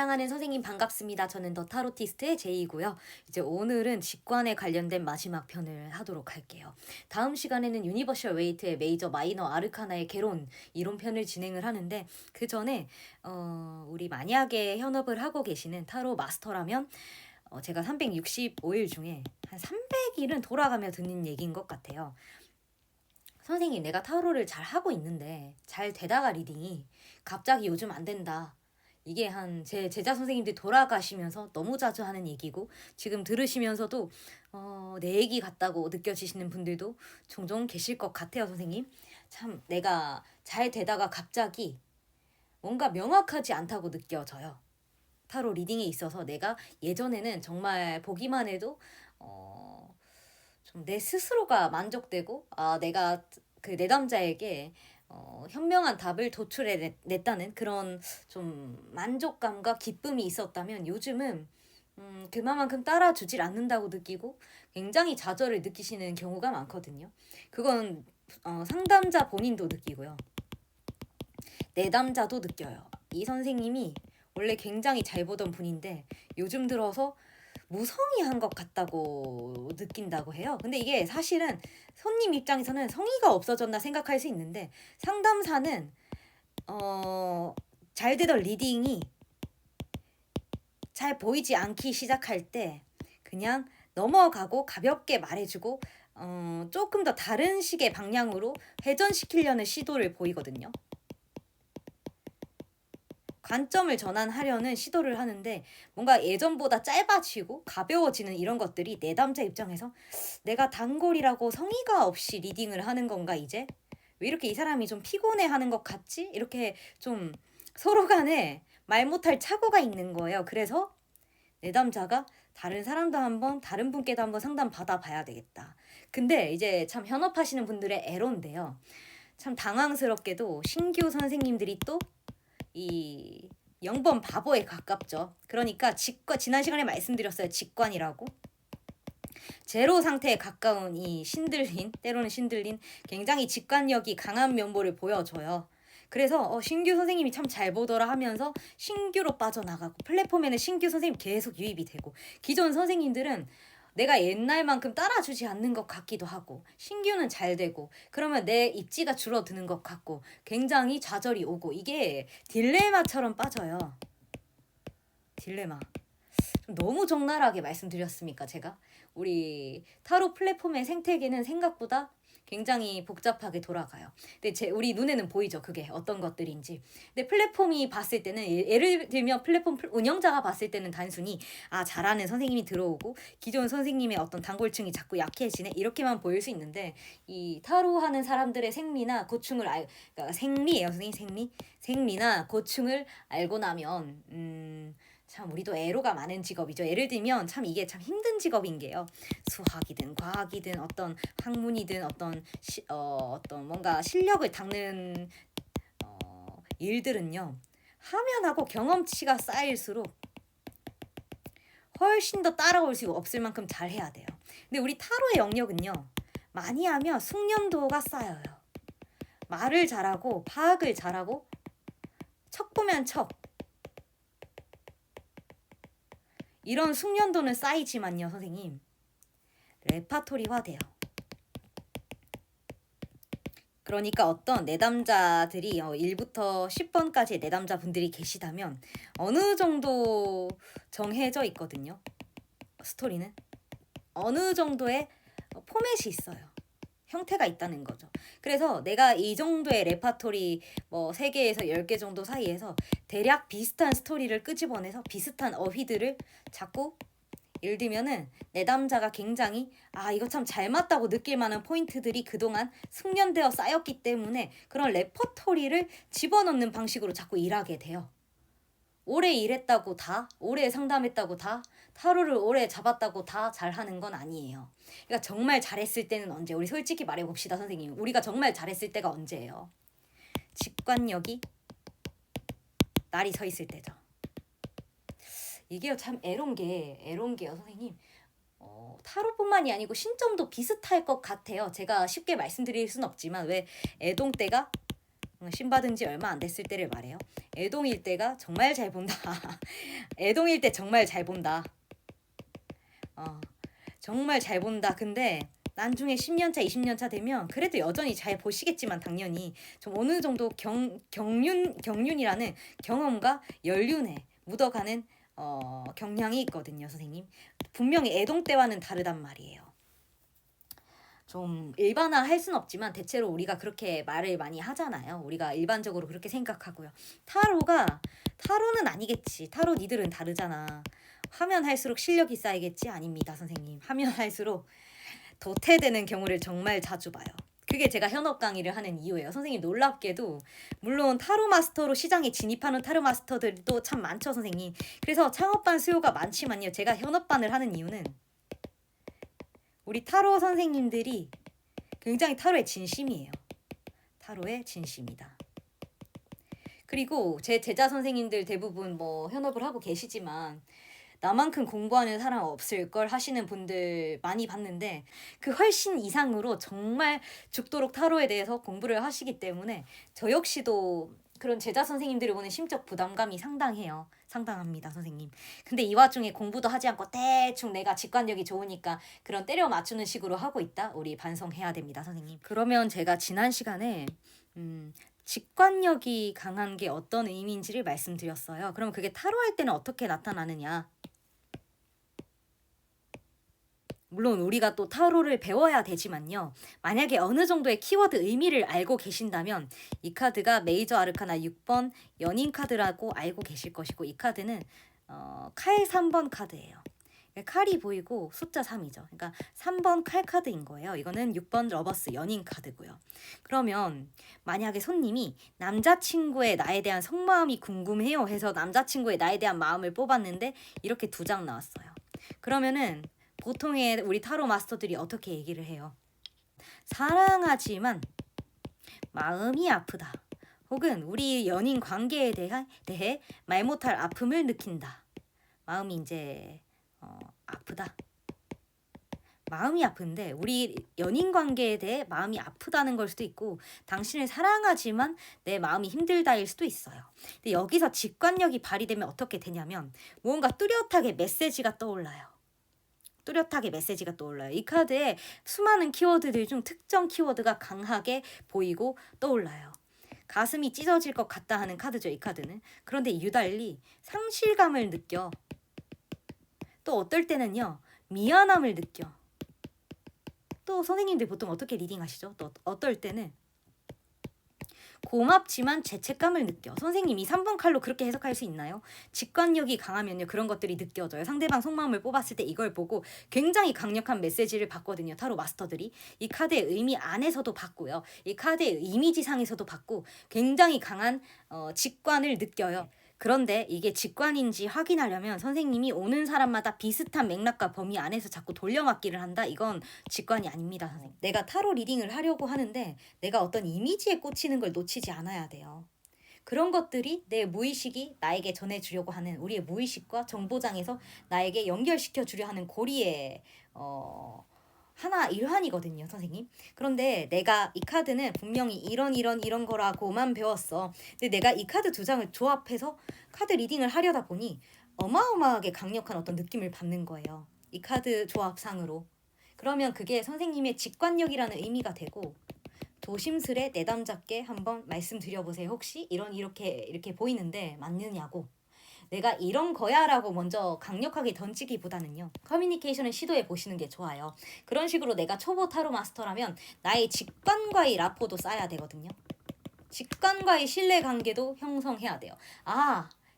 사랑하는 선생님 반갑습니다. 저는 더 타로티스트의 제이고요. 이제 오늘은 직관에 관련된 마지막 편을 하도록 할게요. 다음 시간에는 유니버셜 웨이트의 메이저 마이너 아르카나의 개론 이론편을 진행을 하는데 그 전에 우리 만약에 현업을 하고 계시는 타로 마스터라면 제가 365일 중에 한 300일은 돌아가며 듣는 얘기인 것 같아요. 선생님, 내가 타로를 잘 하고 있는데 잘 되다가 리딩이 갑자기 요즘 안 된다. 이게 한 제 제자 선생님들이 돌아가시면서 너무 자주 하는 얘기고 지금 들으시면서도 내 얘기 같다고 느껴지시는 분들도 종종 계실 것 같아요, 선생님. 참 내가 잘 되다가 갑자기 뭔가 명확하지 않다고 느껴져요. 타로 리딩에 있어서 내가 예전에는 정말 보기만 해도 좀 내 스스로가 만족되고 내가 그 내담자에게 현명한 답을 도출해냈다는 그런 좀 만족감과 기쁨이 있었다면 요즘은 그만큼 따라주질 않는다고 느끼고 굉장히 좌절을 느끼시는 경우가 많거든요. 그건 상담자 본인도 느끼고요. 내담자도 느껴요. 이 선생님이 원래 굉장히 잘 보던 분인데 요즘 들어서 무성의한 것 같다고 느낀다고 해요. 근데 이게 사실은 손님 입장에서는 성의가 없어졌나 생각할 수 있는데 상담사는 잘 되던 리딩이 잘 보이지 않기 시작할 때 그냥 넘어가고 가볍게 말해주고 조금 더 다른 식의 방향으로 회전시키려는 시도를 보이거든요. 관점을 전환하려는 시도를 하는데 뭔가 예전보다 짧아지고 가벼워지는 이런 것들이 내담자 입장에서 내가 단골이라고 성의가 없이 리딩을 하는 건가 이제? 왜 이렇게 이 사람이 좀 피곤해하는 것 같지? 이렇게 좀 서로 간에 말 못할 착오가 있는 거예요. 그래서 내담자가 다른 사람도 한번 다른 분께도 한번 상담 받아봐야 되겠다. 근데 이제 참 현업하시는 분들의 애로인데요. 참 당황스럽게도 신규 선생님들이 또 이 0번 바보에 가깝죠. 그러니까 지난 시간에 말씀드렸어요. 직관이라고. 제로 상태에 가까운 이 신들린, 때로는 신들린 굉장히 직관력이 강한 면모를 보여줘요. 그래서 신규 선생님이 참 잘 보더라 하면서 신규로 빠져나가고 플랫폼에는 신규 선생님 계속 유입이 되고 기존 선생님들은 내가 옛날만큼 따라주지 않는 것 같기도 하고 신규는 잘 되고 그러면 내 입지가 줄어드는 것 같고 굉장히 좌절이 오고 이게 딜레마처럼 빠져요. 딜레마. 좀 너무 적나라하게 말씀드렸습니까, 제가? 우리 타로 플랫폼의 생태계는 생각보다 굉장히 복잡하게 돌아가요. 근데 우리 눈에는 보이죠, 그게 어떤 것들인지. 근데 플랫폼이 봤을 때는 예를 들면 플랫폼 운영자가 봤을 때는 단순히 잘하는 선생님이 들어오고 기존 선생님의 어떤 단골층이 자꾸 약해지네 이렇게만 보일 수 있는데 이 타로 하는 사람들의 생리나 고충을 그러니까 생리예요, 선생님 생리나 고충을 알고 나면 참 우리도 애로가 많은 직업이죠. 예를 들면 참 이게 참 힘든 직업인 게요. 수학이든 과학이든 어떤 학문이든 어떤 뭔가 실력을 닦는 일들은요. 하면 하고 경험치가 쌓일수록 훨씬 더 따라올 수 없을 만큼 잘해야 돼요. 근데 우리 타로의 영역은요. 많이 하면 숙련도가 쌓여요. 말을 잘하고 파악을 잘하고 척 보면 척 이런 숙련도는 쌓이지만요, 선생님. 레파토리화 돼요. 그러니까 어떤 내담자들이 1부터 10번까지의 내담자분들이 계시다면 어느 정도 정해져 있거든요. 스토리는. 어느 정도의 포맷이 있어요. 형태가 있다는 거죠. 그래서 내가 이 정도의 레파토리 3개에서 10개 정도 사이에서 대략 비슷한 스토리를 끄집어내서 비슷한 어휘들을 자꾸 예를 들면은 내담자가 굉장히 이거 참 잘 맞다고 느낄 만한 포인트들이 그동안 숙련되어 쌓였기 때문에 그런 레퍼토리를 집어넣는 방식으로 자꾸 일하게 돼요. 오래 일했다고 오래 상담했다고 타로를 오래 잡았다고 다 잘하는 건 아니에요. 그러니까 정말 잘했을 때는 언제? 우리 솔직히 말해봅시다, 선생님. 우리가 정말 잘했을 때가 언제예요? 직관력이 날이 서 있을 때죠. 이게 참 애로운 게요, 선생님. 타로뿐만이 아니고 신점도 비슷할 것 같아요. 제가 쉽게 말씀드릴 순 없지만 왜 애동때가 신 받은 지 얼마 안 됐을 때를 말해요. 애동일 때가 정말 잘 본다. 애동일 때 정말 잘 본다. 정말 잘 본다. 근데 나중에 10년차, 20년차 되면 그래도 여전히 잘 보시겠지만 당연히 좀 어느 정도 경륜이라는 경험과 연륜에 묻어가는 경향이 있거든요, 선생님. 분명히 애동 때와는 다르단 말이에요. 좀 일반화할 순 없지만 대체로 우리가 그렇게 말을 많이 하잖아요. 우리가 일반적으로 그렇게 생각하고요. 타로는 아니겠지. 타로 니들은 다르잖아. 하면 할수록 실력이 쌓이겠지? 아닙니다, 선생님. 하면 할수록 도태되는 경우를 정말 자주 봐요. 그게 제가 현업 강의를 하는 이유예요. 선생님 놀랍게도 물론 타로 마스터로 시장에 진입하는 타로 마스터들도 참 많죠, 선생님. 그래서 창업반 수요가 많지만요. 제가 현업반을 하는 이유는 우리 타로 선생님들이 굉장히 타로의 진심이에요. 타로의 진심이다. 그리고 제 제자 선생님들 대부분 뭐 현업을 하고 계시지만 나만큼 공부하는 사람 없을걸 하시는 분들 많이 봤는데 그 훨씬 이상으로 정말 죽도록 타로에 대해서 공부를 하시기 때문에 저 역시도 그런 제자 선생님들이 보는 심적 부담감이 상당합니다, 선생님. 근데 이 와중에 공부도 하지 않고 대충 내가 직관력이 좋으니까 그런 때려 맞추는 식으로 하고 있다? 우리 반성해야 됩니다, 선생님. 그러면 제가 지난 시간에 직관력이 강한 게 어떤 의미인지를 말씀드렸어요. 그럼 그게 타로 할 때는 어떻게 나타나느냐? 물론 우리가 또 타로를 배워야 되지만요. 만약에 어느 정도의 키워드 의미를 알고 계신다면 이 카드가 메이저 아르카나 6번 연인 카드라고 알고 계실 것이고 이 카드는 칼 3번 카드예요. 칼이 보이고 숫자 3이죠. 그러니까 3번 칼 카드인 거예요. 이거는 6번 러버스 연인 카드고요. 그러면 만약에 손님이 남자친구의 나에 대한 속마음이 궁금해요 해서 남자친구의 나에 대한 마음을 뽑았는데 이렇게 2장 나왔어요. 그러면은 보통의 우리 타로 마스터들이 어떻게 얘기를 해요? 사랑하지만 마음이 아프다. 혹은 우리 연인 관계에 대해 말 못할 아픔을 느낀다. 마음이 이제 아프다. 마음이 아픈데 우리 연인 관계에 대해 마음이 아프다는 걸 수도 있고 당신을 사랑하지만 내 마음이 힘들다일 수도 있어요. 근데 여기서 직관력이 발휘되면 어떻게 되냐면 뭔가 뚜렷하게 메시지가 떠올라요. 이 카드에 수많은 키워드들 중 특정 키워드가 강하게 보이고 떠올라요. 가슴이 찢어질 것 같다 하는 카드죠, 이 카드는. 그런데 유달리 상실감을 느껴. 또 어떨 때는요, 미안함을 느껴. 또 선생님들 보통 어떻게 리딩하시죠? 또 어떨 때는 고맙지만 죄책감을 느껴. 선생님이 3번 칼로 그렇게 해석할 수 있나요? 직관력이 강하면요 그런 것들이 느껴져요. 상대방 속마음을 뽑았을 때 이걸 보고 굉장히 강력한 메시지를 받거든요. 타로 마스터들이. 이 카드의 의미 안에서도 받고요. 이 카드의 이미지상에서도 받고 굉장히 강한 직관을 느껴요. 그런데 이게 직관인지 확인하려면 선생님이 오는 사람마다 비슷한 맥락과 범위 안에서 자꾸 돌려막기를 한다? 이건 직관이 아닙니다, 선생님. 내가 타로 리딩을 하려고 하는데 내가 어떤 이미지에 꽂히는 걸 놓치지 않아야 돼요. 그런 것들이 내 무의식이 나에게 전해주려고 하는 우리의 무의식과 정보장에서 나에게 연결시켜 주려 하는 고리의 하나 일환이거든요, 선생님. 그런데 내가 이 카드는 분명히 이런 거라고만 배웠어. 근데 내가 이 카드 2장을 조합해서 카드 리딩을 하려다 보니 어마어마하게 강력한 어떤 느낌을 받는 거예요. 이 카드 조합상으로. 그러면 그게 선생님의 직관력이라는 의미가 되고 조심스레 내담잡게 한번 말씀드려보세요. 혹시 이렇게 보이는데 맞느냐고. 내가 이런 거야 라고 먼저 강력하게 던지기보다는요. 커뮤니케이션을 시도해 보시는 게 좋아요. 그런 식으로 내가 초보 타로 마스터라면 나의 직관과의 라포도 쌓아야 되거든요. 직관과의 신뢰관계도 형성해야 돼요.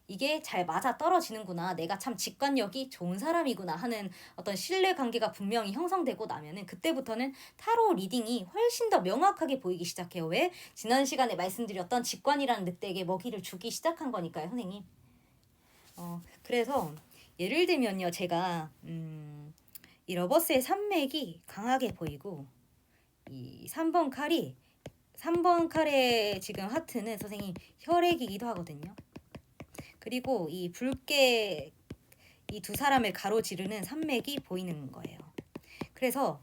이게 잘 맞아 떨어지는구나. 내가 참 직관력이 좋은 사람이구나 하는 어떤 신뢰관계가 분명히 형성되고 나면은 그때부터는 타로 리딩이 훨씬 더 명확하게 보이기 시작해요. 왜? 지난 시간에 말씀드렸던 직관이라는 늑대에게 먹이를 주기 시작한 거니까요, 선생님. 그래서 예를 들면요, 제가 이 러버스의 산맥이 강하게 보이고 이 3번 칼의 지금 하트는 선생님 혈액이기도 하거든요. 그리고 이 붉게 이 2 사람을 가로지르는 산맥이 보이는 거예요. 그래서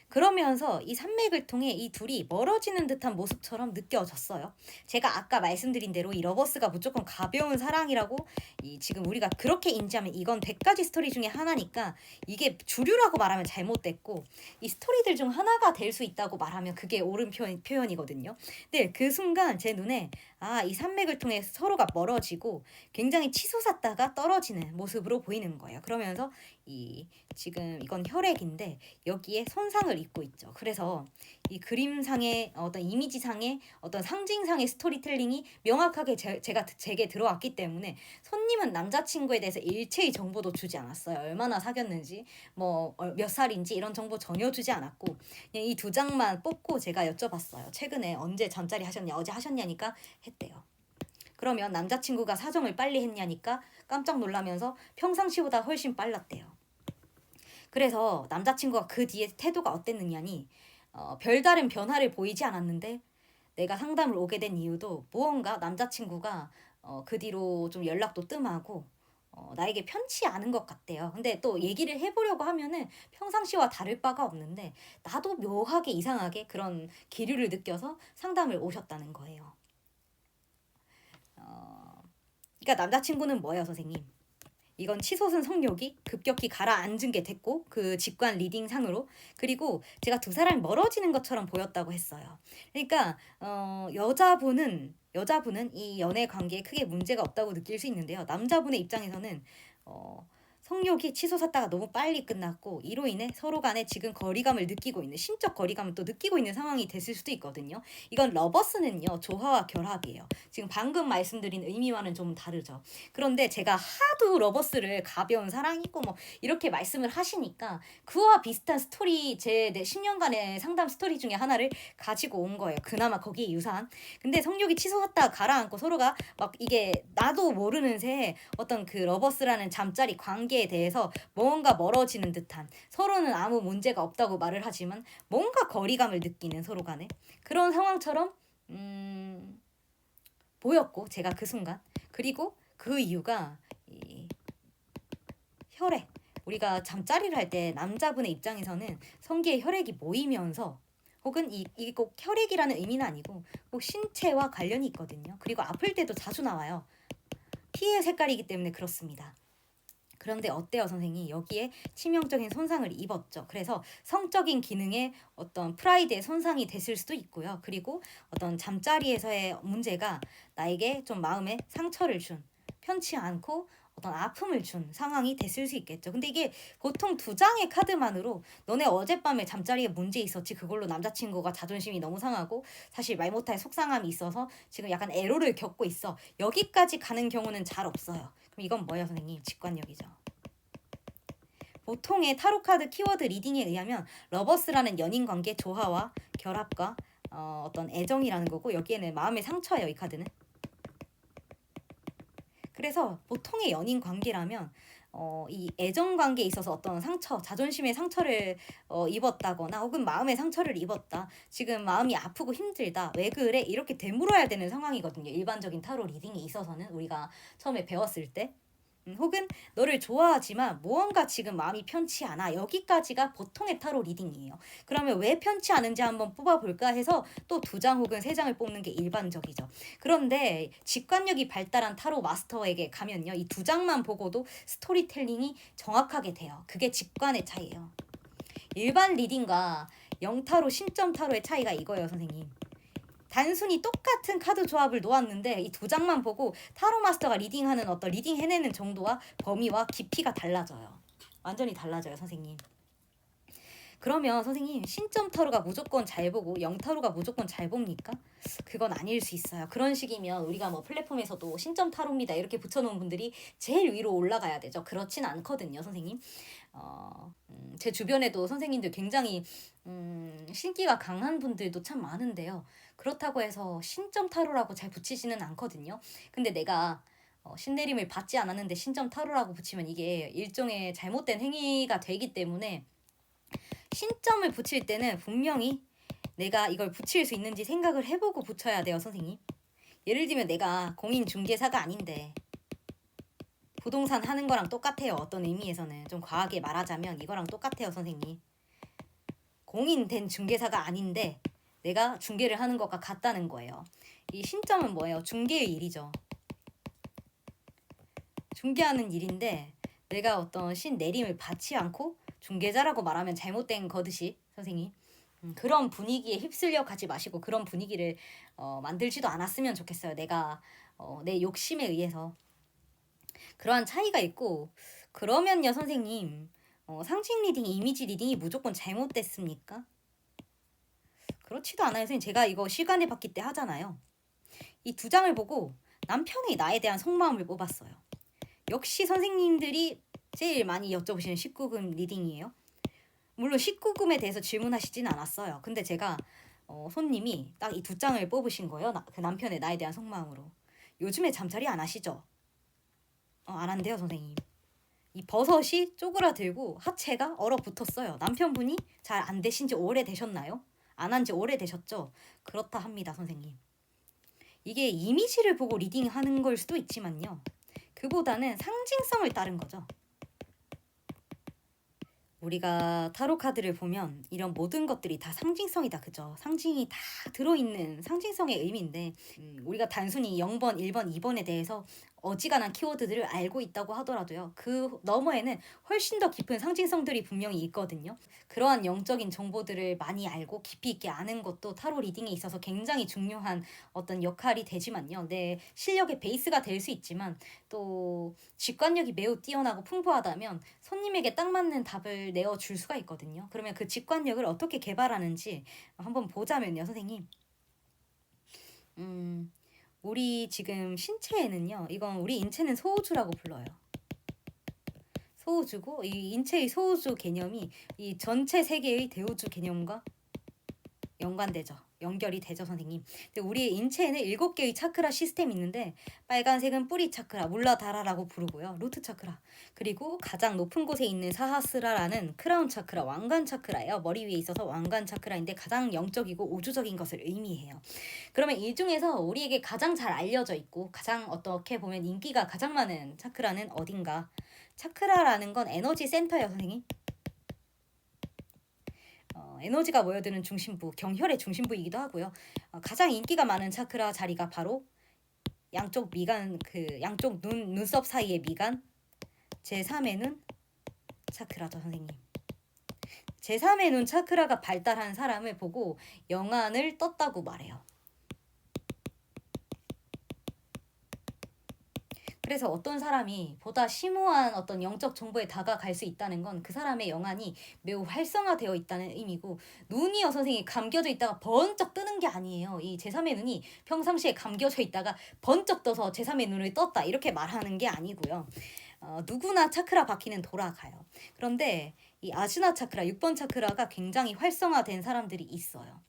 그러면서 이 산맥을 통해 이 둘이 멀어지는 듯한 모습처럼 느껴졌어요. 제가 아까 말씀드린 대로 이 러버스가 무조건 가벼운 사랑이라고 이 지금 우리가 그렇게 인지하면 이건 100가지 스토리 중에 하나니까 이게 주류라고 말하면 잘못됐고 이 스토리들 중 하나가 될 수 있다고 말하면 그게 옳은 표현이거든요. 근데 그 순간 제 눈에 이 산맥을 통해 서로가 멀어지고 굉장히 치솟았다가 떨어지는 모습으로 보이는 거예요. 그러면서 이 지금 이건 혈액인데 여기에 손상을 입고 있죠. 그래서 이 그림상의 어떤 이미지상의 어떤 상징상의 스토리텔링이 명확하게 제게 들어왔기 때문에 손님은 남자친구에 대해서 일체의 정보도 주지 않았어요. 얼마나 사귀었는지 뭐 몇 살인지 이런 정보 전혀 주지 않았고 그냥 이 두 장만 뽑고 제가 여쭤봤어요. 최근에 언제 잠자리 하셨냐 어제 하셨냐니까 했대요. 그러면 남자친구가 사정을 빨리 했냐니까 깜짝 놀라면서 평상시보다 훨씬 빨랐대요. 그래서 남자친구가 그 뒤에 태도가 어땠느냐니 별다른 변화를 보이지 않았는데 내가 상담을 오게 된 이유도 무언가 남자친구가 그 뒤로 좀 연락도 뜸하고 나에게 편치 않은 것 같대요. 근데 또 얘기를 해보려고 하면은 평상시와 다를 바가 없는데 나도 묘하게 이상하게 그런 기류를 느껴서 상담을 오셨다는 거예요. 그러니까 남자친구는 뭐예요, 선생님? 이건 치솟은 성욕이 급격히 가라앉은 게 됐고 그 직관 리딩 상으로 그리고 제가 두 사람이 멀어지는 것처럼 보였다고 했어요. 그러니까 여자분은 이 연애 관계에 크게 문제가 없다고 느낄 수 있는데요. 남자분의 입장에서는 성욕이 치솟았다가 너무 빨리 끝났고 이로 인해 서로 간에 지금 거리감을 느끼고 있는 신적 거리감을 또 느끼고 있는 상황이 됐을 수도 있거든요. 이건 러버스는요 조화와 결합이에요. 지금 방금 말씀드린 의미와는 좀 다르죠. 그런데 제가 하도 러버스를 가벼운 사랑이고 뭐 이렇게 말씀을 하시니까 그와 비슷한 스토리 제 10년간의 상담 스토리 중에 하나를 가지고 온 거예요. 그나마 거기에 유사한. 근데 성욕이 치솟았다가 가라앉고 서로가 막 이게 나도 모르는 새에 어떤 그 러버스라는 잠자리 관계에 대해서 뭔가 멀어지는 듯한 서로는 아무 문제가 없다고 말을 하지만 뭔가 거리감을 느끼는 서로 간에 그런 상황처럼 보였고 제가 그 순간 그리고 그 이유가 이 혈액 우리가 잠자리를 할 때 남자분의 입장에서는 성기에 혈액이 모이면서 혹은 이게 꼭 혈액이라는 의미는 아니고 꼭 신체와 관련이 있거든요. 그리고 아플 때도 자주 나와요. 피의 색깔이기 때문에 그렇습니다. 그런데 어때요, 선생님? 여기에 치명적인 손상을 입었죠. 그래서 성적인 기능에 어떤 프라이드의 손상이 됐을 수도 있고요. 그리고 어떤 잠자리에서의 문제가 나에게 좀 마음에 상처를 준, 편치 않고 어떤 아픔을 준 상황이 됐을 수 있겠죠. 근데 이게 보통 두 장의 카드만으로 너네 어젯밤에 잠자리에 문제 있었지. 그걸로 남자친구가 자존심이 너무 상하고 사실 말 못할 속상함이 있어서 지금 약간 애로를 겪고 있어. 여기까지 가는 경우는 잘 없어요. 그럼 이건 뭐예요, 선생님? 직관력이죠. 보통의 타로카드 키워드 리딩에 의하면 러버스라는 연인관계 조화와 결합과 어떤 애정이라는 거고 여기에는 마음의 상처예요, 이 카드는. 그래서 보통의 연인 관계라면 이 애정 관계에 있어서 어떤 상처, 자존심의 상처를 입었다거나 혹은 마음의 상처를 입었다. 지금 마음이 아프고 힘들다. 왜 그래? 이렇게 되물어야 되는 상황이거든요. 일반적인 타로 리딩에 있어서는 우리가 처음에 배웠을 때. 혹은 너를 좋아하지만 무언가 지금 마음이 편치 않아. 여기까지가 보통의 타로 리딩이에요. 그러면 왜 편치 않은지 한번 뽑아볼까 해서 또 두 장 혹은 세 장을 뽑는 게 일반적이죠. 그런데 직관력이 발달한 타로 마스터에게 가면요. 이 두 장만 보고도 스토리텔링이 정확하게 돼요. 그게 직관의 차이예요. 일반 리딩과 영타로, 신점타로의 차이가 이거예요, 선생님. 단순히 똑같은 카드 조합을 놓았는데 이 두 장만 보고 타로 마스터가 리딩하는 어떤 리딩 해내는 정도와 범위와 깊이가 달라져요. 완전히 달라져요, 선생님. 그러면 선생님 신점 타로가 무조건 잘 보고 영 타로가 무조건 잘 봅니까? 그건 아닐 수 있어요. 그런 식이면 우리가 뭐 플랫폼에서도 신점 타로입니다 이렇게 붙여놓은 분들이 제일 위로 올라가야 되죠. 그렇진 않거든요, 선생님. 제 주변에도 선생님들 굉장히 신기가 강한 분들도 참 많은데요. 그렇다고 해서 신점 타로라고 잘 붙이지는 않거든요. 근데 내가 신내림을 받지 않았는데 신점 타로라고 붙이면 이게 일종의 잘못된 행위가 되기 때문에 신점을 붙일 때는 분명히 내가 이걸 붙일 수 있는지 생각을 해보고 붙여야 돼요, 선생님. 예를 들면 내가 공인중개사가 아닌데 부동산 하는 거랑 똑같아요. 어떤 의미에서는 좀 과하게 말하자면 이거랑 똑같아요, 선생님. 공인된 중개사가 아닌데 내가 중개를 하는 것과 같다는 거예요. 이 신점은 뭐예요? 중개의 일이죠. 중개하는 일인데 내가 어떤 신 내림을 받지 않고 중개자라고 말하면 잘못된 거듯이 선생님 그런 분위기에 휩쓸려 가지 마시고 그런 분위기를 만들지도 않았으면 좋겠어요. 내가 내 욕심에 의해서 그러한 차이가 있고 그러면요 선생님 상징 리딩, 이미지 리딩이 무조건 잘못됐습니까? 그렇지도 않아요. 선생님 제가 이거 시간의 바퀴 때 하잖아요. 이 두 장을 보고 남편이 나에 대한 속마음을 뽑았어요. 역시 선생님들이 제일 많이 여쭤보시는 19금 리딩이에요. 물론 19금에 대해서 질문하시진 않았어요. 근데 제가 손님이 딱 이 두 장을 뽑으신 거예요. 그 남편의 나에 대한 속마음으로. 요즘에 잠자리 안 하시죠? 안 한대요 선생님. 이 버섯이 쪼그라들고 하체가 얼어붙었어요. 남편분이 잘 안 되신 지 오래 되셨나요? 안 한 지 오래 되셨죠? 그렇다 합니다 선생님. 이게 이미지를 보고 리딩하는 걸 수도 있지만요. 그보다는 상징성을 따른 거죠. 우리가 타로 카드를 보면 이런 모든 것들이 다 상징성이다. 그죠? 상징이 다 들어있는 상징성의 의미인데 우리가 단순히 0번, 1번, 2번에 대해서 어지간한 키워드들을 알고 있다고 하더라도요. 그 너머에는 훨씬 더 깊은 상징성들이 분명히 있거든요. 그러한 영적인 정보들을 많이 알고 깊이 있게 아는 것도 타로 리딩에 있어서 굉장히 중요한 어떤 역할이 되지만요. 내 실력의 베이스가 될 수 있지만 또 직관력이 매우 뛰어나고 풍부하다면 손님에게 딱 맞는 답을 내어줄 수가 있거든요. 그러면 그 직관력을 어떻게 개발하는지 한번 보자면요, 선생님. 우리 지금 신체에는요, 이건 우리 인체는 소우주라고 불러요. 소우주고 이 인체의 소우주 개념이 이 전체 세계의 대우주 개념과 연관되죠. 연결이 되죠, 선생님. 근데 우리의 인체에는 7개의 차크라 시스템이 있는데 빨간색은 뿌리 차크라, 물라다라라고 부르고요. 루트 차크라. 그리고 가장 높은 곳에 있는 사하스라라는 크라운 차크라, 왕관 차크라예요. 머리 위에 있어서 왕관 차크라인데 가장 영적이고 우주적인 것을 의미해요. 그러면 이 중에서 우리에게 가장 잘 알려져 있고 가장 어떻게 보면 인기가 가장 많은 차크라는 어딘가? 차크라라는 건 에너지 센터예요, 선생님. 에너지가 모여드는 중심부, 경혈의 중심부이기도 하고요. 가장 인기가 많은 차크라 자리가 바로 양쪽 미간, 양쪽 눈썹 사이의 미간, 제3의 눈 차크라죠, 선생님. 제3의 눈 차크라가 발달한 사람을 보고 영안을 떴다고 말해요. 그래서 어떤 사람이 보다 심오한 어떤 영적 정보에 다가갈 수 있다는 건 그 사람의 영안이 매우 활성화되어 있다는 의미고 눈이요 선생님 감겨져 있다가 번쩍 뜨는 게 아니에요. 이 제3의 눈이 평상시에 감겨져 있다가 번쩍 떠서 제3의 눈을 떴다 이렇게 말하는 게 아니고요. 누구나 차크라 바퀴는 돌아가요. 그런데 이 아즈나 차크라 6번 차크라가 굉장히 활성화된 사람들이 있어요.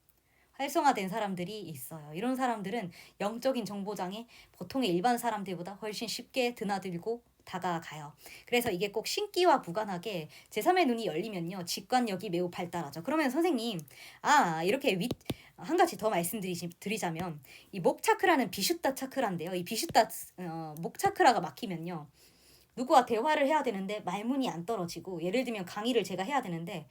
활성화된 사람들이 있어요. 이런 사람들은 영적인 정보장에 보통의 일반 사람들보다 훨씬 쉽게 드나들고 다가가요. 그래서 이게 꼭 신기와 무관하게 제3의 눈이 열리면요. 직관력이 매우 발달하죠. 그러면 선생님, 이렇게 한 가지 더 말씀드리자면 이 목 차크라는 비슈타 차크라인데요. 이 비슈타 목 차크라가 막히면요. 누구와 대화를 해야 되는데 말문이 안 떨어지고 예를 들면 강의를 제가 해야 되는데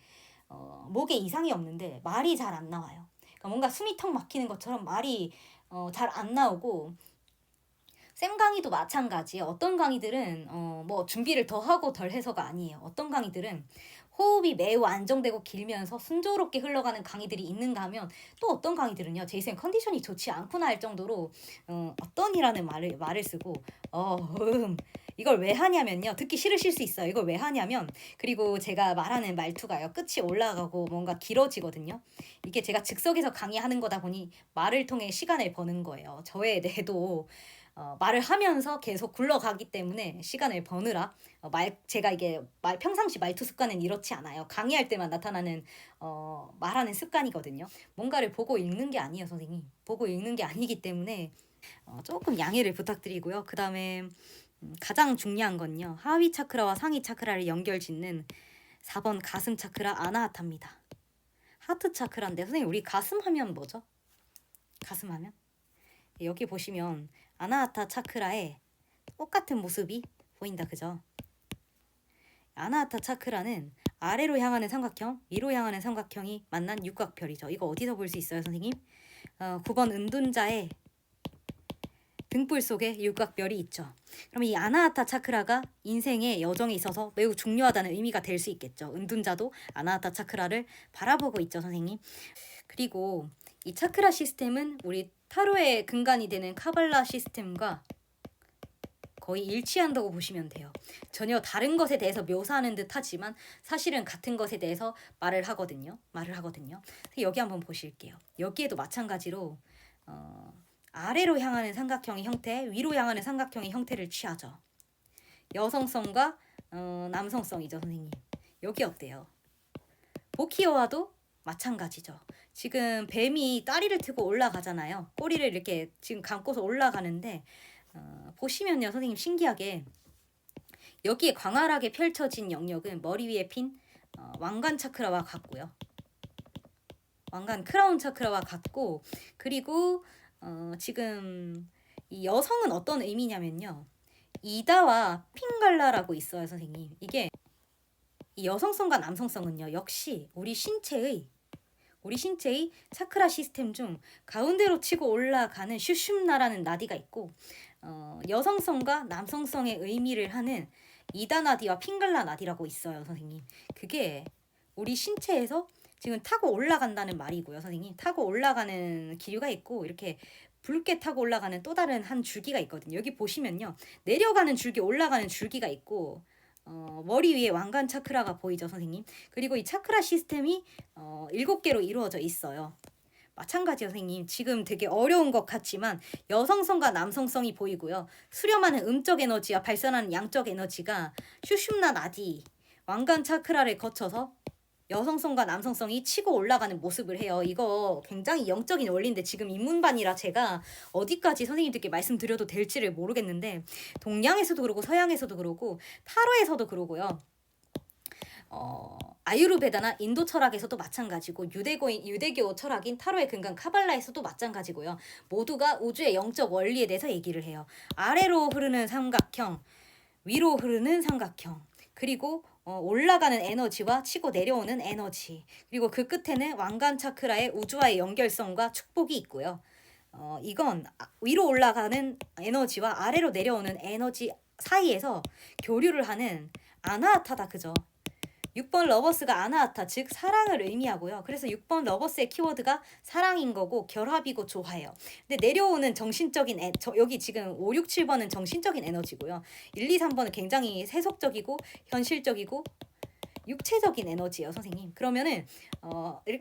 목에 이상이 없는데 말이 잘 안 나와요. 그러니까 뭔가 숨이 턱 막히는 것처럼 말이 잘 안 나오고 쌤 강의도 마찬가지예요. 어떤 강의들은 뭐 준비를 더 하고 덜 해서가 아니에요. 어떤 강의들은 호흡이 매우 안정되고 길면서 순조롭게 흘러가는 강의들이 있는가 하면 또 어떤 강의들은요. 제이쌤 컨디션이 좋지 않구나 할 정도로 어떤이라는 말을 쓰고 이걸 왜 하냐면요. 듣기 싫으실 수 있어요. 이걸 왜 하냐면 그리고 제가 말하는 말투가요. 끝이 올라가고 뭔가 길어지거든요. 이게 제가 즉석에서 강의하는 거다 보니 말을 통해 시간을 버는 거예요. 저의 뇌도 말을 하면서 계속 굴러가기 때문에 시간을 버느라 제가 이게 평상시 말투 습관은 이렇지 않아요. 강의할 때만 나타나는 말하는 습관이거든요. 뭔가를 보고 읽는 게 아니에요, 선생님. 보고 읽는 게 아니기 때문에 조금 양해를 부탁드리고요. 그 다음에 가장 중요한 건요. 하위 차크라와 상위 차크라를 연결짓는 4번 가슴 차크라 아나하타입니다. 하트 차크라인데 선생님 우리 가슴 하면 뭐죠? 가슴 하면? 여기 보시면 아나하타 차크라의 똑같은 모습이 보인다. 그죠? 아나하타 차크라는 아래로 향하는 삼각형, 위로 향하는 삼각형이 만난 육각별이죠. 이거 어디서 볼 수 있어요, 선생님? 9번 은둔자의 등불 속에 육각별이 있죠. 그럼 이 아나하타 차크라가 인생의 여정에 있어서 매우 중요하다는 의미가 될 수 있겠죠. 은둔자도 아나하타 차크라를 바라보고 있죠, 선생님. 그리고 이 차크라 시스템은 우리 타로의 근간이 되는 카발라 시스템과 거의 일치한다고 보시면 돼요. 전혀 다른 것에 대해서 묘사하는 듯 하지만 사실은 같은 것에 대해서 말을 하거든요. 여기 한번 보실게요. 여기에도 마찬가지로 아래로 향하는 삼각형의 형태, 위로 향하는 삼각형의 형태를 취하죠. 여성성과 남성성이죠, 선생님. 여기 어때요? 보키어와도 마찬가지죠. 지금 뱀이 다리를 트고 올라가잖아요. 꼬리를 이렇게 지금 감고서 올라가는데 보시면요, 선생님, 신기하게 여기에 광활하게 펼쳐진 영역은 머리 위에 핀 왕관 차크라와 같고요. 왕관 크라운 차크라와 같고, 그리고 지금 이 여성은 어떤 의미냐면요, 이다와 핑갈라라고 있어요, 선생님. 이게 이 여성성과 남성성은요, 역시 우리 신체의 차크라 시스템 중 가운데로 치고 올라가는 슈슌나라는 나디가 있고, 여성성과 남성성의 의미를 하는 이다 나디와 핑갈라 나디라고 있어요, 선생님. 그게 우리 신체에서 지금 타고 올라간다는 말이고요, 선생님. 타고 올라가는 기류가 있고, 이렇게 붉게 타고 올라가는 또 다른 한 줄기가 있거든요. 여기 보시면요, 내려가는 줄기, 올라가는 줄기가 있고, 머리 위에 왕관 차크라가 보이죠, 선생님. 그리고 이 차크라 시스템이 7개로 이루어져 있어요. 마찬가지요, 선생님. 지금 되게 어려운 것 같지만 여성성과 남성성이 보이고요. 수렴하는 음적 에너지와 발산하는 양적 에너지가 슈슌나 나디, 왕관 차크라를 거쳐서 여성성과 남성성이 치고 올라가는 모습을 해요. 이거 굉장히 영적인 원리인데 지금 입문반이라 제가 어디까지 선생님들께 말씀드려도 될지를 모르겠는데, 동양에서도 그러고 서양에서도 그러고 타로에서도 그러고요. 아유르베다나 인도 철학에서도 마찬가지고, 유대교 철학인 타로의 근간 카발라에서도 마찬가지고요. 모두가 우주의 영적 원리에 대해서 얘기를 해요. 아래로 흐르는 삼각형, 위로 흐르는 삼각형, 그리고 올라가는 에너지와 치고 내려오는 에너지, 그리고 그 끝에는 왕관 차크라의 우주와의 연결성과 축복이 있고요. 이건 위로 올라가는 에너지와 아래로 내려오는 에너지 사이에서 교류를 하는 아나하타다, 그죠? 6번 러버스가 아나하타, 즉 사랑을 의미하고요. 그래서 6번 러버스의 키워드가 사랑인 거고 결합이고 조화예요. 근데 내려오는 정신적인 여기 지금 5, 6, 7번은 정신적인 에너지고요. 1, 2, 3번은 굉장히 세속적이고 현실적이고 육체적인 에너지예요, 선생님. 그러면은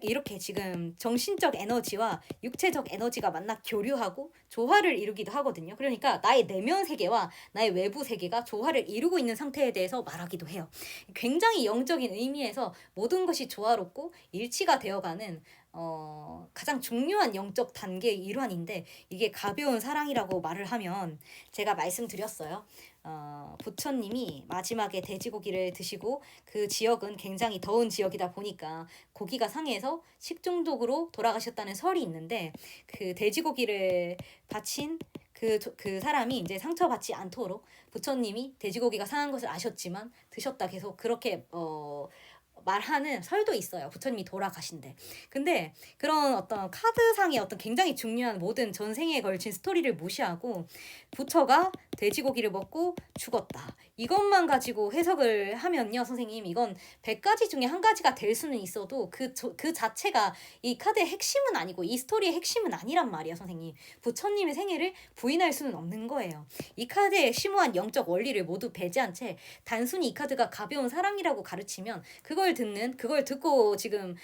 이렇게 지금 정신적 에너지와 육체적 에너지가 만나 교류하고 조화를 이루기도 하거든요. 그러니까 나의 내면 세계와 나의 외부 세계가 조화를 이루고 있는 상태에 대해서 말하기도 해요. 굉장히 영적인 의미에서 모든 것이 조화롭고 일치가 되어가는 가장 중요한 영적 단계의 일환인데, 이게 가벼운 사랑이라고 말을 하면, 제가 말씀드렸어요. 부처님이 마지막에 돼지고기를 드시고 그 지역은 굉장히 더운 지역이다 보니까 고기가 상해서 식중독으로 돌아가셨다는 설이 있는데, 그 돼지고기를 바친 그 사람이 이제 상처받지 않도록 부처님이 돼지고기가 상한 것을 아셨지만 드셨다, 계속 그렇게 말하는 설도 있어요. 부처님이 돌아가신대. 근데 그런 어떤 카드상의 어떤 굉장히 중요한 모든 전생에 걸친 스토리를 무시하고 부처가 돼지고기를 먹고 죽었다, 이것만 가지고 해석을 하면요, 선생님, 이건 100가지 중에 한 가지가 될 수는 있어도 그 자체가 이 카드의 핵심은 아니고 이 스토리의 핵심은 아니란 말이야, 선생님. 부처님의 생애를 부인할 수는 없는 거예요. 이 카드의 심오한 영적 원리를 모두 배제한 채 단순히 이 카드가 가벼운 사랑이라고 가르치면 그걸 듣고 지금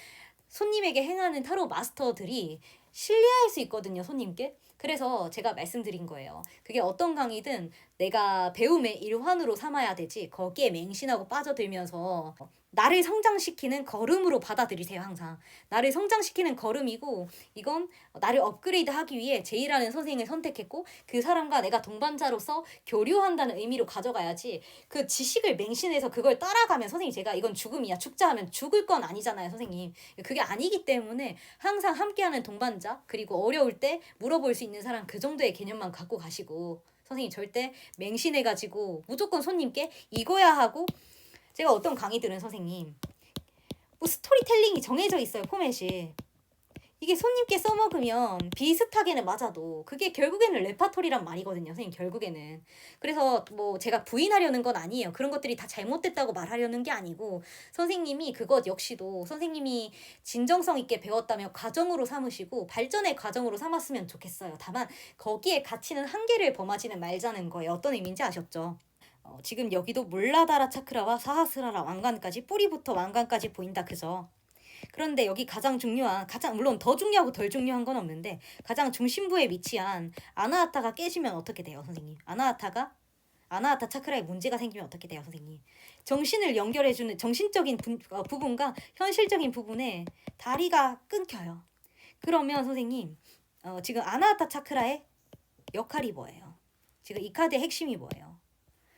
손님에게 행하는 타로 마스터들이 신뢰할 수 있거든요, 손님께. 그래서 제가 말씀드린 거예요. 그게 어떤 강의든 내가 배움의 일환으로 삼아야 되지, 거기에 맹신하고 빠져들면서 나를 성장시키는 걸음으로 받아들이세요. 항상 나를 성장시키는 걸음이고, 이건 나를 업그레이드하기 위해 제이라는 선생을 선택했고 그 사람과 내가 동반자로서 교류한다는 의미로 가져가야지, 그 지식을 맹신해서 그걸 따라가면 선생님, 제가 이건 죽음이야, 죽자 하면 죽을 건 아니잖아요, 선생님. 그게 아니기 때문에 항상 함께하는 동반자, 그리고 어려울 때 물어볼 수 있는 사람, 그 정도의 개념만 갖고 가시고, 선생님 절대 맹신해가지고 무조건 손님께 이거야 하고 제가 어떤 강의들은 선생님 뭐 스토리텔링이 정해져 있어요. 포맷이. 이게 손님께 써먹으면 비슷하게는 맞아도 그게 결국에는 레파토리란 말이거든요. 선생님 결국에는. 그래서 뭐 제가 부인하려는 건 아니에요. 그런 것들이 다 잘못됐다고 말하려는 게 아니고 선생님이 그것 역시도 선생님이 진정성 있게 배웠다면 과정으로 삼으시고 발전의 과정으로 삼았으면 좋겠어요. 다만 거기에 가치는 한계를 범하지는 말자는 거예요. 어떤 의미인지 아셨죠? 지금 여기도 물라다라 차크라와 사하스라라 왕관까지 뿌리부터 왕관까지 보인다 그죠? 그런데 여기 가장 중요한 물론 더 중요하고 덜 중요한 건 없는데 가장 중심부에 위치한 아나하타가 깨지면 어떻게 돼요 선생님? 아나하타 차크라에 문제가 생기면 어떻게 돼요 선생님? 정신을 연결해주는 정신적인 부분과 현실적인 부분에 다리가 끊겨요. 그러면 선생님 지금 아나하타 차크라의 역할이 뭐예요? 지금 이 카드의 핵심이 뭐예요?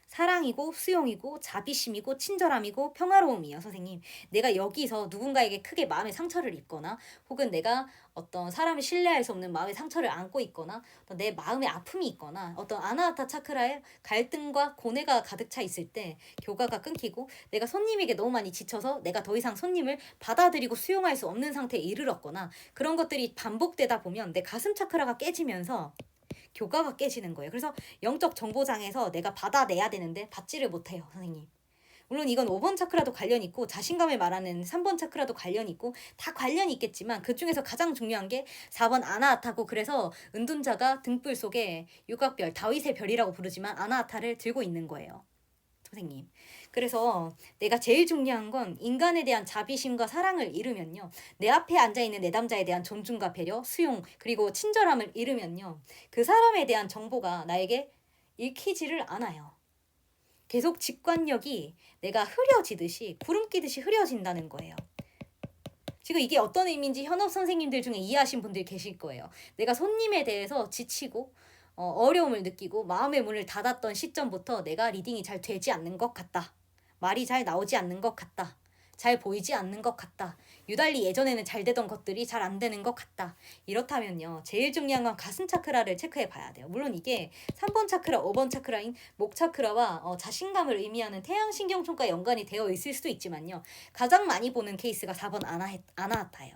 사랑이고 수용이고 자비심이고 친절함이고 평화로움이에요 선생님. 내가 여기서 누군가에게 크게 마음의 상처를 입거나 혹은 내가 어떤 사람을 신뢰할 수 없는 마음의 상처를 안고 있거나 내 마음의 아픔이 있거나 어떤 아나하타 차크라에 갈등과 고뇌가 가득 차 있을 때 교가가 끊기고 내가 손님에게 너무 많이 지쳐서 내가 더 이상 손님을 받아들이고 수용할 수 없는 상태에 이르렀거나 그런 것들이 반복되다 보면 내 가슴 차크라가 깨지면서 교과가 깨지는 거예요. 그래서 영적 정보장에서 내가 받아내야 되는데 받지를 못해요, 선생님. 물론 이건 5번 차크라도 관련 있고 자신감을 말하는 3번 차크라도 관련 있고 다 관련이 있겠지만 그중에서 가장 중요한 게 4번 아나하타고 그래서 은둔자가 등불 속에 육각별, 다윗의 별이라고 부르지만 아나하타를 들고 있는 거예요. 선생님. 그래서 내가 제일 중요한 건 인간에 대한 자비심과 사랑을 잃으면요. 내 앞에 앉아있는 내담자에 대한 존중과 배려, 수용, 그리고 친절함을 잃으면요. 그 사람에 대한 정보가 나에게 읽히지를 않아요. 계속 직관력이 내가 흐려지듯이 구름 끼듯이 흐려진다는 거예요. 지금 이게 어떤 의미인지 현업 선생님들 중에 이해하신 분들이 계실 거예요. 내가 손님에 대해서 지치고 어려움을 느끼고 마음의 문을 닫았던 시점부터 내가 리딩이 잘 되지 않는 것 같다. 말이 잘 나오지 않는 것 같다. 잘 보이지 않는 것 같다. 유달리 예전에는 잘 되던 것들이 잘 안 되는 것 같다. 이렇다면요. 제일 중요한 건 가슴 차크라를 체크해 봐야 돼요. 물론 이게 3번 차크라, 5번 차크라인 목 차크라와 자신감을 의미하는 태양신경총과 연관이 되어 있을 수도 있지만요. 가장 많이 보는 케이스가 4번 아나하타예요.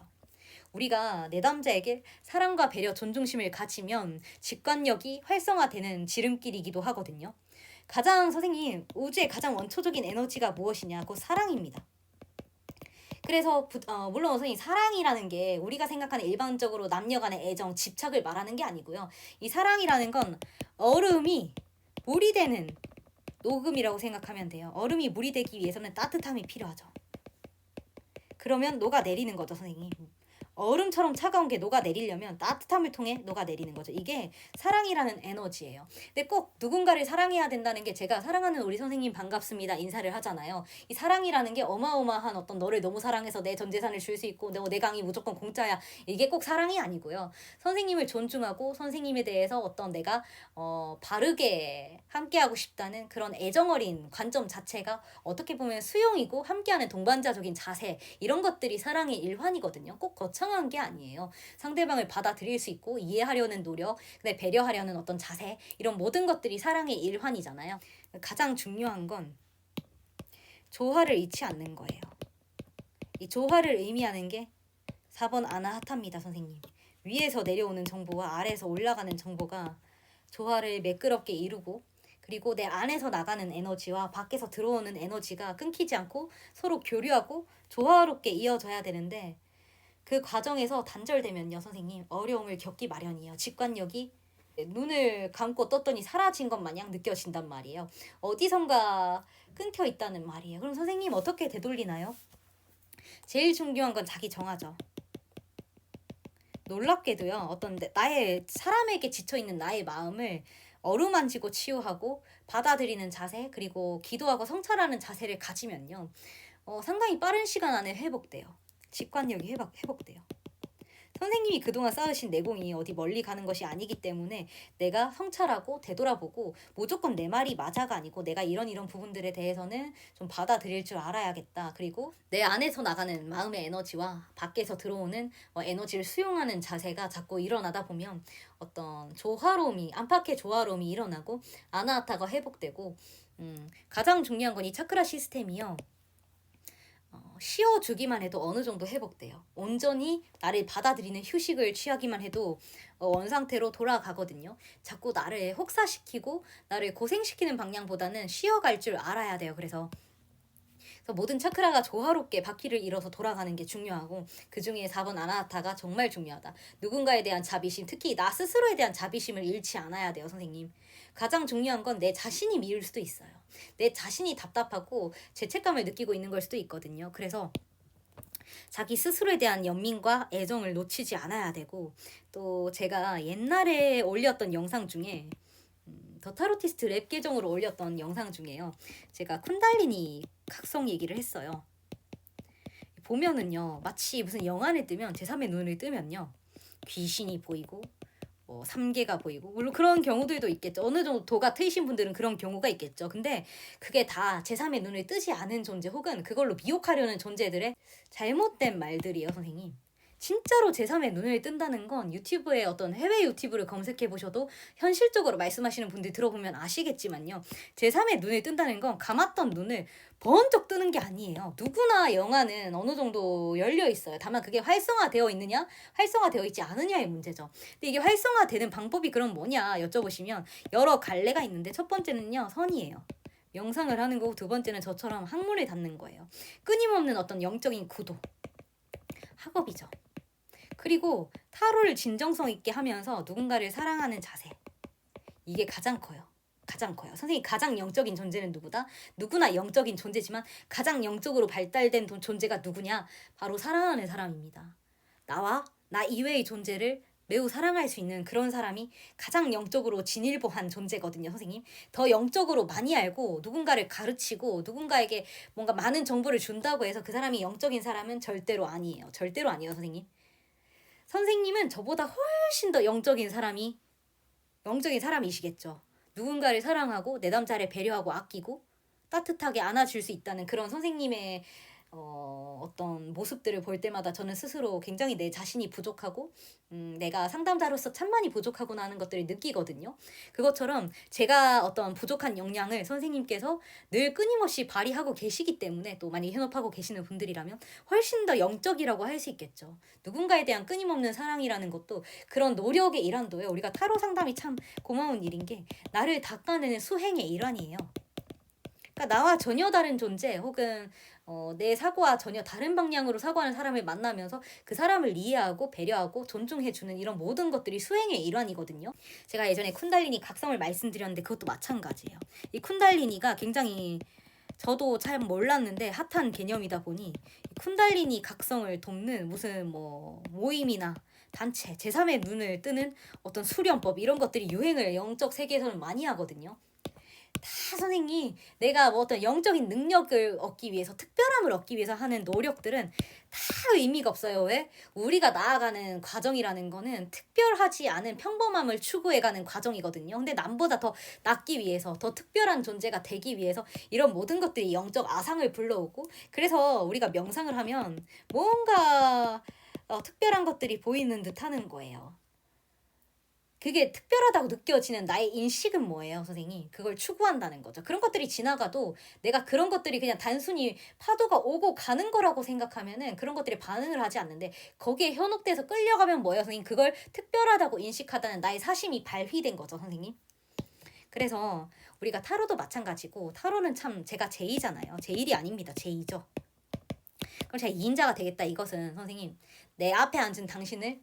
우리가 내담자에게 사랑과 배려, 존중심을 가지면 직관력이 활성화되는 지름길이기도 하거든요. 가장 선생님 우주의 가장 원초적인 에너지가 무엇이냐? 곧 사랑입니다. 그래서 물론 선생님 사랑이라는 게 우리가 생각하는 일반적으로 남녀 간의 애정, 집착을 말하는 게 아니고요. 이 사랑이라는 건 얼음이 물이 되는 녹음이라고 생각하면 돼요. 얼음이 물이 되기 위해서는 따뜻함이 필요하죠. 그러면 녹아내리는 거죠, 선생님. 얼음처럼 차가운 게 녹아내리려면 따뜻함을 통해 녹아내리는 거죠. 이게 사랑이라는 에너지예요. 근데 꼭 누군가를 사랑해야 된다는 게 제가 사랑하는 우리 선생님 반갑습니다 인사를 하잖아요. 이 사랑이라는 게 어마어마한 어떤 너를 너무 사랑해서 내 전 재산을 줄 수 있고 내 강의 무조건 공짜야. 이게 꼭 사랑이 아니고요. 선생님을 존중하고 선생님에 대해서 어떤 내가 바르게 함께하고 싶다는 그런 애정어린 관점 자체가 어떻게 보면 수용이고 함께하는 동반자적인 자세 이런 것들이 사랑의 일환이거든요. 꼭 거창한 게 아니에요. 상대방을 받아들일 수 있고 이해하려는 노력, 배려하려는 어떤 자세 이런 모든 것들이 사랑의 일환이잖아요. 가장 중요한 건 조화를 잃지 않는 거예요. 이 조화를 의미하는 게 4번 아나하타입니다, 선생님. 위에서 내려오는 정보와 아래에서 올라가는 정보가 조화를 매끄럽게 이루고 그리고 내 안에서 나가는 에너지와 밖에서 들어오는 에너지가 끊기지 않고 서로 교류하고 조화롭게 이어져야 되는데 그 과정에서 단절되면요 선생님 어려움을 겪기 마련이에요. 직관력이 눈을 감고 떴더니 사라진 것 마냥 느껴진단 말이에요. 어디선가 끊겨 있다는 말이에요. 그럼 선생님 어떻게 되돌리나요? 제일 중요한 건 자기 정화죠. 놀랍게도요 어떤 나의 사람에게 지쳐있는 나의 마음을 어루만지고 치유하고 받아들이는 자세 그리고 기도하고 성찰하는 자세를 가지면요 상당히 빠른 시간 안에 회복돼요. 직관력이 회복돼요. 선생님이 그동안 쌓으신 내공이 어디 멀리 가는 것이 아니기 때문에 내가 성찰하고 되돌아보고 무조건 내 말이 맞아가 아니고 내가 이런 부분들에 대해서는 좀 받아들일 줄 알아야겠다. 그리고 내 안에서 나가는 마음의 에너지와 밖에서 들어오는 에너지를 수용하는 자세가 자꾸 일어나다 보면 어떤 조화로움이 안팎의 조화로움이 일어나고 아나하타가 회복되고 가장 중요한 건 이 차크라 시스템이요. 쉬어주기만 해도 어느 정도 회복돼요. 온전히 나를 받아들이는 휴식을 취하기만 해도 원상태로 돌아가거든요. 자꾸 나를 혹사시키고 나를 고생시키는 방향보다는 쉬어갈 줄 알아야 돼요. 그래서 모든 차크라가 조화롭게 바퀴를 이뤄서 돌아가는 게 중요하고, 그중에 4번 아나하타가 정말 중요하다. 누군가에 대한 자비심, 특히 나 스스로에 대한 자비심을 잃지 않아야 돼요, 선생님. 가장 중요한 건 내 자신이 미울 수도 있어요. 내 자신이 답답하고 죄책감을 느끼고 있는 걸 수도 있거든요. 그래서 자기 스스로에 대한 연민과 애정을 놓치지 않아야 되고, 또 제가 옛날에 올렸던 영상 중에 더 타로티스트 랩 계정으로 올렸던 영상 중에요, 제가 쿤달리니 각성 얘기를 했어요. 보면은요, 마치 무슨 영화를 뜨면, 제3의 눈을 뜨면요, 귀신이 보이고 삼계가 보이고, 물론 그런 경우들도 있겠죠. 어느 정도 도가 트이신 분들은 그런 경우가 있겠죠. 근데 그게 다 제3의 눈을 뜨지 않은 존재, 혹은 그걸로 미혹하려는 존재들의 잘못된 말들이에요, 선생님. 진짜로 제3의 눈을 뜬다는 건 유튜브에 어떤 해외 유튜브를 검색해 보셔도 현실적으로 말씀하시는 분들 들어보면 아시겠지만요, 제3의 눈을 뜬다는 건 감았던 눈을 번쩍 뜨는 게 아니에요. 누구나 영화는 어느 정도 열려 있어요. 다만 그게 활성화되어 있느냐, 활성화되어 있지 않느냐의 문제죠. 근데 이게 활성화되는 방법이 그럼 뭐냐 여쭤보시면 여러 갈래가 있는데, 첫 번째는요, 선이에요. 명상을 하는 거고, 두 번째는 저처럼 학문을 닫는 거예요. 끊임없는 어떤 영적인 구도, 학업이죠. 그리고 타로를 진정성 있게 하면서 누군가를 사랑하는 자세, 이게 가장 커요. 가장 커요. 선생님, 가장 영적인 존재는 누구다? 누구나 영적인 존재지만 가장 영적으로 발달된 존재가 누구냐? 바로 사랑하는 사람입니다. 나와 나 이외의 존재를 매우 사랑할 수 있는 그런 사람이 가장 영적으로 진일보한 존재거든요, 선생님. 더 영적으로 많이 알고 누군가를 가르치고 누군가에게 뭔가 많은 정보를 준다고 해서 그 사람이 영적인 사람은 절대로 아니에요. 절대로 아니에요, 선생님. 선생님은 저보다 훨씬 더 영적인 사람이시겠죠. 누군가를 사랑하고 내담자를 배려하고 아끼고 따뜻하게 안아줄 수 있다는 그런 선생님의 어떤 모습들을 볼 때마다 저는 스스로 굉장히 내 자신이 부족하고, 내가 상담자로서 참 많이 부족하구나 하는 것들을 느끼거든요. 그것처럼 제가 어떤 부족한 역량을 선생님께서 늘 끊임없이 발휘하고 계시기 때문에, 또 많이 현업하고 계시는 분들이라면 훨씬 더 영적이라고 할 수 있겠죠. 누군가에 대한 끊임없는 사랑이라는 것도 그런 노력의 일환도요. 우리가 타로 상담이 참 고마운 일인 게 나를 닦아내는 수행의 일환이에요. 그러니까 나와 전혀 다른 존재, 혹은 내 사고와 전혀 다른 방향으로 사고하는 사람을 만나면서 그 사람을 이해하고 배려하고 존중해주는 이런 모든 것들이 수행의 일환이거든요. 제가 예전에 쿤달리니 각성을 말씀드렸는데 그것도 마찬가지예요. 이 쿤달리니가 굉장히 저도 잘 몰랐는데 핫한 개념이다 보니, 쿤달리니 각성을 돕는 무슨 모임이나 단체, 제3의 눈을 뜨는 어떤 수련법, 이런 것들이 유행을 영적 세계에서는 많이 하거든요. 다 선생님, 내가 어떤 영적인 능력을 얻기 위해서, 특별함을 얻기 위해서 하는 노력들은 다 의미가 없어요. 왜? 우리가 나아가는 과정이라는 거는 특별하지 않은 평범함을 추구해가는 과정이거든요. 근데 남보다 더 낫기 위해서, 더 특별한 존재가 되기 위해서 이런 모든 것들이 영적 아상을 불러오고, 그래서 우리가 명상을 하면 뭔가 특별한 것들이 보이는 듯 하는 거예요. 그게 특별하다고 느껴지는 나의 인식은 뭐예요, 선생님? 그걸 추구한다는 거죠. 그런 것들이 지나가도 내가 그런 것들이 그냥 단순히 파도가 오고 가는 거라고 생각하면은 그런 것들이 반응을 하지 않는데, 거기에 현혹돼서 끌려가면 뭐예요, 선생님? 그걸 특별하다고 인식하다는 나의 사심이 발휘된 거죠, 선생님. 그래서 우리가 타로도 마찬가지고, 타로는 참 제가 제2잖아요. 제1이 아닙니다. 제2죠. 그럼 제가 2인자가 되겠다, 이것은 선생님, 내 앞에 앉은 당신을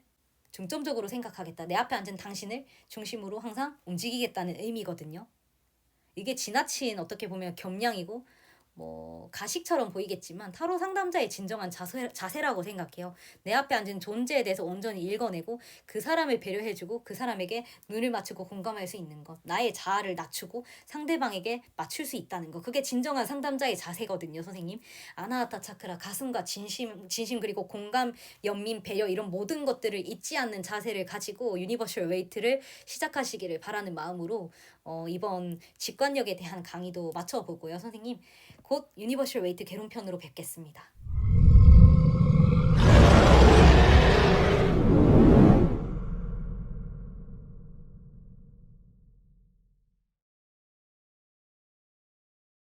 중점적으로 생각하겠다, 내 앞에 앉은 당신을 중심으로 항상 움직이겠다는 의미거든요. 이게 지나친 어떻게 보면 겸양이고 가식처럼 보이겠지만 타로 상담자의 진정한 자세라고 생각해요. 내 앞에 앉은 존재에 대해서 온전히 읽어내고 그 사람을 배려해주고 그 사람에게 눈을 맞추고 공감할 수 있는 것, 나의 자아를 낮추고 상대방에게 맞출 수 있다는 것, 그게 진정한 상담자의 자세거든요, 선생님. 아나하타 차크라, 가슴과 진심 그리고 공감, 연민, 배려, 이런 모든 것들을 잊지 않는 자세를 가지고 유니버셜 웨이트를 시작하시기를 바라는 마음으로 이번 직관력에 대한 강의도 마쳐보고요, 선생님. 곧 유니버셜 웨이트 개론편으로 뵙겠습니다.